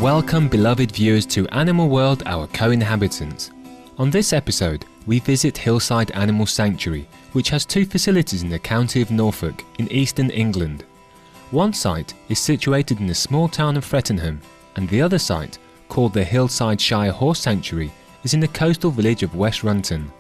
Welcome, beloved viewers, to Animal World, our co-inhabitants. On this episode, we visit Hillside Animal Sanctuary, which has two facilities in the county of Norfolk, in eastern England. One site is situated in the small town of Frettenham, and the other site, called the Hillside Shire Horse Sanctuary, is in the coastal village of West Runton.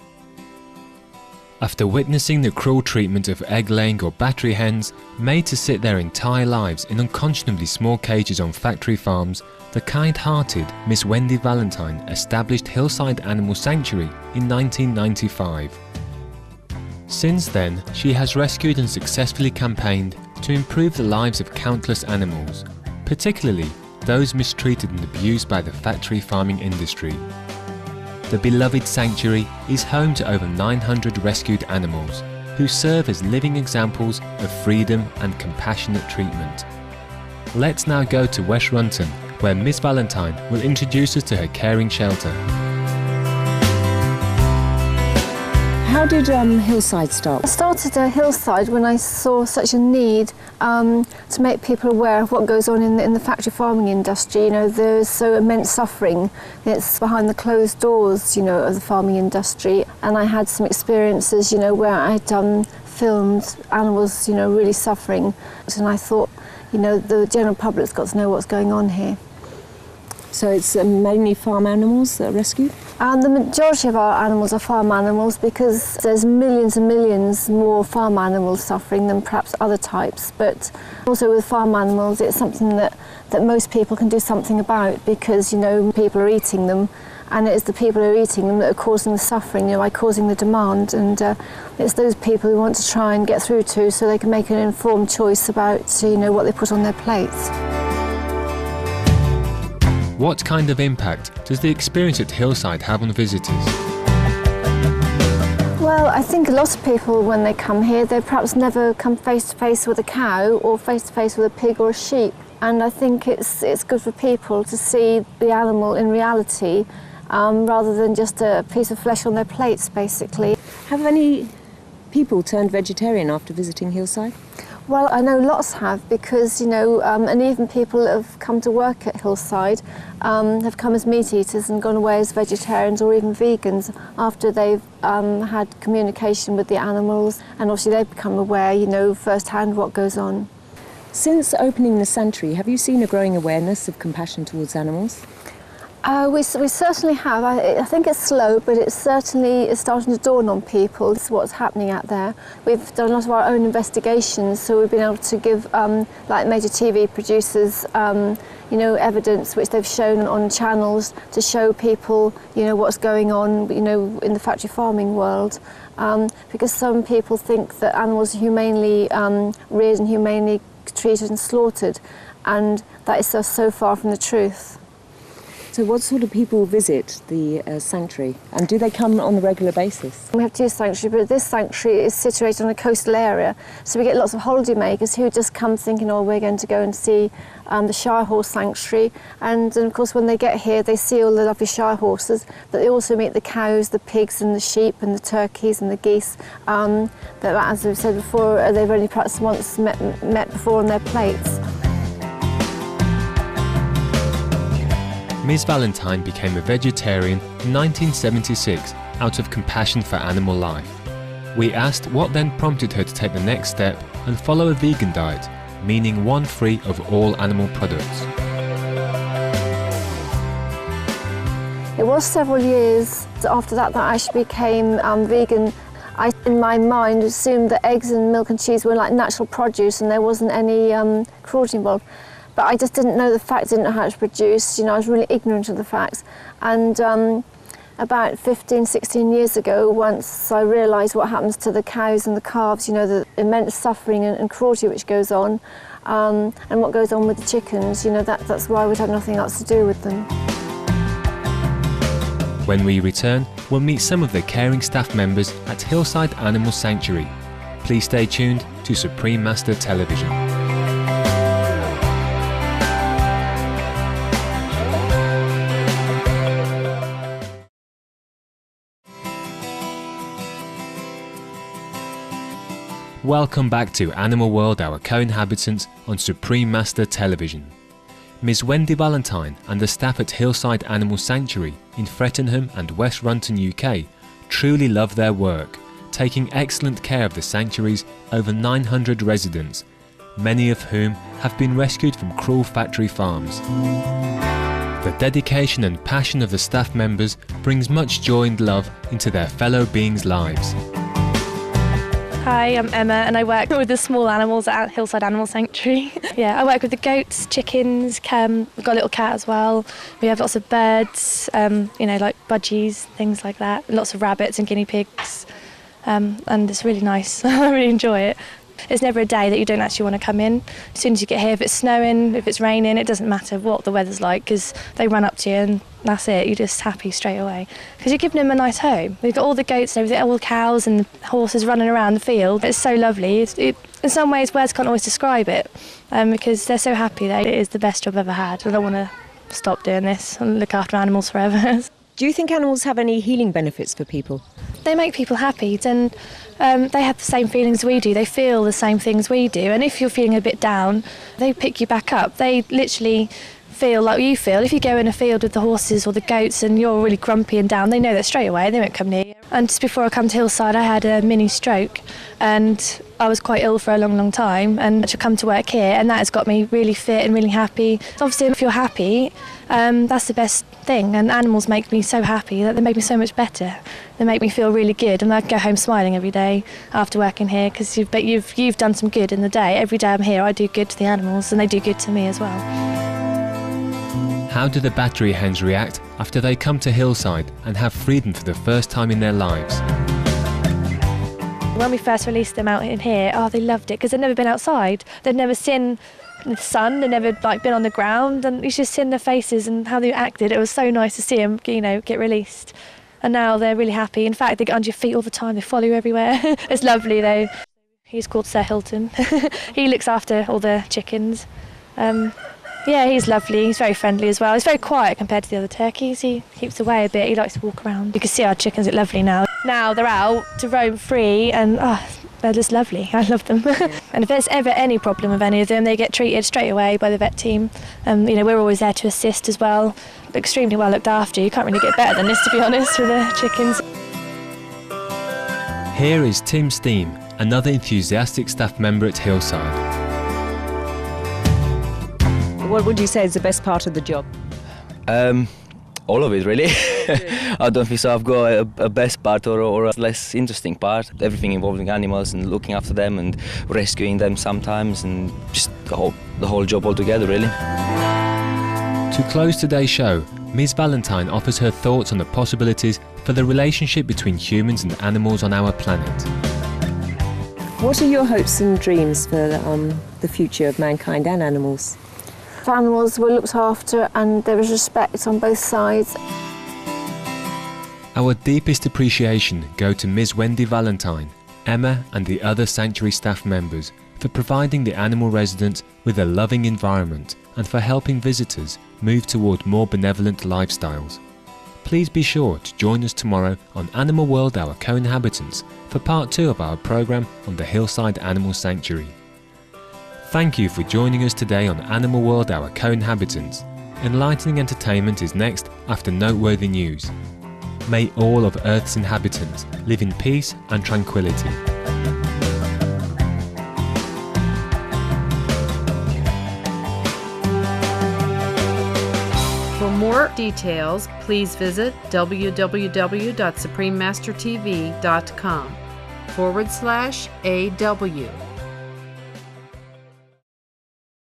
After witnessing the cruel treatment of egg-laying or battery hens made to sit their entire lives in unconscionably small cages on factory farms, the kind-hearted Miss Wendy Valentine established Hillside Animal Sanctuary in 1995. Since then, she has rescued and successfully campaigned to improve the lives of countless animals, particularly those mistreated and abused by the factory farming industry. The beloved sanctuary is home to over 900 rescued animals who serve as living examples of freedom and compassionate treatment. Let's now go to West Runton, where Miss Valentine will introduce us to her caring shelter. How did Hillside start? I started at Hillside when I saw such a need to make people aware of what goes on in the factory farming industry. You know, there's so immense suffering. It's behind the closed doors, you know, of the farming industry. And I had some experiences, you know, where I'd filmed animals, you know, really suffering. And I thought, you know, the general public's got to know what's going on here. So it's mainly farm animals that are rescued? And the majority of our animals are farm animals because there's millions and millions more farm animals suffering than perhaps other types. But also with farm animals, it's something that most people can do something about because, you know, people are eating them, and it's the people who are eating them that are causing the suffering, you know, by causing the demand. And it's those people who want to try and get through to so they can make an informed choice about, you know, what they put on their plates. What kind of impact does the experience at Hillside have on visitors? Well, I think a lot of people, when they come here, they perhaps never come face to face with a cow or face to face with a pig or a sheep. And I think it's good for people to see the animal in reality rather than just a piece of flesh on their plates, basically. Have any people turned vegetarian after visiting Hillside? Well, I know lots have because, you know, and even people that have come to work at Hillside have come as meat eaters and gone away as vegetarians or even vegans after they've had communication with the animals, and obviously they've become aware, you know, firsthand what goes on. Since opening the sanctuary, have you seen a growing awareness of compassion towards animals? We certainly have. I think it's slow, but it's certainly starting to dawn on people. It's what's happening out there. We've done a lot of our own investigations, so we've been able to give, like major TV producers, you know, evidence which they've shown on channels to show people, you know, what's going on, you know, in the factory farming world. Because some people think that animals are humanely reared and humanely treated and slaughtered, and that is so far from the truth. So what sort of people visit the sanctuary, and do they come on a regular basis? We have two sanctuaries, but this sanctuary is situated on a coastal area, so we get lots of holidaymakers who just come thinking, oh, we're going to go and see the Shire Horse Sanctuary, and of course when they get here they see all the lovely Shire horses, but they also meet the cows, the pigs and the sheep and the turkeys and the geese that, as we've said before, they've only perhaps once met before on their plates. Ms. Valentine became a vegetarian in 1976 out of compassion for animal life. We asked what then prompted her to take the next step and follow a vegan diet, meaning one free of all animal products. It was several years after that I actually became vegan. I, in my mind, assumed that eggs and milk and cheese were like natural produce and there wasn't any cruelty involved. But I just didn't know the facts, didn't know how it's produced, you know, I was really ignorant of the facts. And about 15, 16 years ago, once I realised what happens to the cows and the calves, you know, the immense suffering and cruelty which goes on, and what goes on with the chickens, you know, that's why we'd have nothing else to do with them. When we return, we'll meet some of the caring staff members at Hillside Animal Sanctuary. Please stay tuned to Supreme Master Television. Welcome back to Animal World, our co-inhabitants on Supreme Master Television. Ms Wendy Valentine and the staff at Hillside Animal Sanctuary in Frettenham and West Runton, UK, truly love their work, taking excellent care of the sanctuary's over 900 residents, many of whom have been rescued from cruel factory farms. The dedication and passion of the staff members brings much joy and love into their fellow beings' lives. Hi, I'm Emma and I work with the small animals at Hillside Animal Sanctuary. Yeah, I work with the goats, chickens, we've got a little cat as well. We have lots of birds, like budgies, things like that. Lots of rabbits and guinea pigs. And it's really nice. I really enjoy it. It's never a day that you don't actually want to come in. As soon as you get here, if it's snowing, if it's raining, it doesn't matter what the weather's like because they run up to you and that's it. You're just happy straight away because you're giving them a nice home. We've got all the goats and everything, all the cows and the horses running around the field. It's so lovely. In some ways, words can't always describe it because they're so happy that it is the best job I've ever had. I don't want to stop doing this and look after animals forever. Do you think animals have any healing benefits for people? They make people happy and they have the same feelings we do. They feel the same things we do. And if you're feeling a bit down, they pick you back up. They literally feel like you feel. If you go in a field with the horses or the goats and you're really grumpy and down, they know that straight away. They won't come near you. And just before I come to Hillside, I had a mini stroke and I was quite ill for a long, long time. And I should come to work here and that has got me really fit and really happy. Obviously, if you're happy, that's the best thing. And animals make me so happy that they make me so much better. They make me feel really good and I go home smiling every day after working here because you've done some good in the day. Every day I'm here, I do good to the animals and they do good to me as well. How do the battery hens react after they come to Hillside and have freedom for the first time in their lives? When we first released them out in here, they loved it because they'd never been outside. They'd never seen the sun, they'd never been on the ground, and you just seen their faces and how they acted. It was so nice to see them, get released. And now they're really happy. In fact, they get under your feet all the time. They follow you everywhere. It's lovely though. He's called Sir Hilton. He looks after all the chickens. Yeah, he's lovely. He's very friendly as well. He's very quiet compared to the other turkeys. He keeps away a bit. He likes to walk around. You can see our chickens look lovely now. Now they're out to roam free and they're just lovely. I love them. And if there's ever any problem with any of them, they get treated straight away by the vet team. We're always there to assist as well. Extremely well looked after. You can't really get better than this, to be honest, with the chickens. Here is Tim Steam, another enthusiastic staff member at Hillside. What would you say is the best part of the job? All of it, really. I don't think so. I've got a best part or a less interesting part. Everything involving animals and looking after them and rescuing them sometimes and just the whole job altogether, really. To close today's show, Ms Valentine offers her thoughts on the possibilities for the relationship between humans and animals on our planet. What are your hopes and dreams for the future of mankind and animals? The animals were looked after and there was respect on both sides. Our deepest appreciation go to Ms Wendy Valentine, Emma and the other sanctuary staff members for providing the animal residents with a loving environment and for helping visitors move toward more benevolent lifestyles. Please be sure to join us tomorrow on Animal World Our Co-Inhabitants for part 2 of our programme on the Hillside Animal Sanctuary. Thank you for joining us today on Animal World Our Co-Inhabitants. Enlightening entertainment is next after noteworthy news. May all of Earth's inhabitants live in peace and tranquility. For more details, please visit www.suprememastertv.com/AW.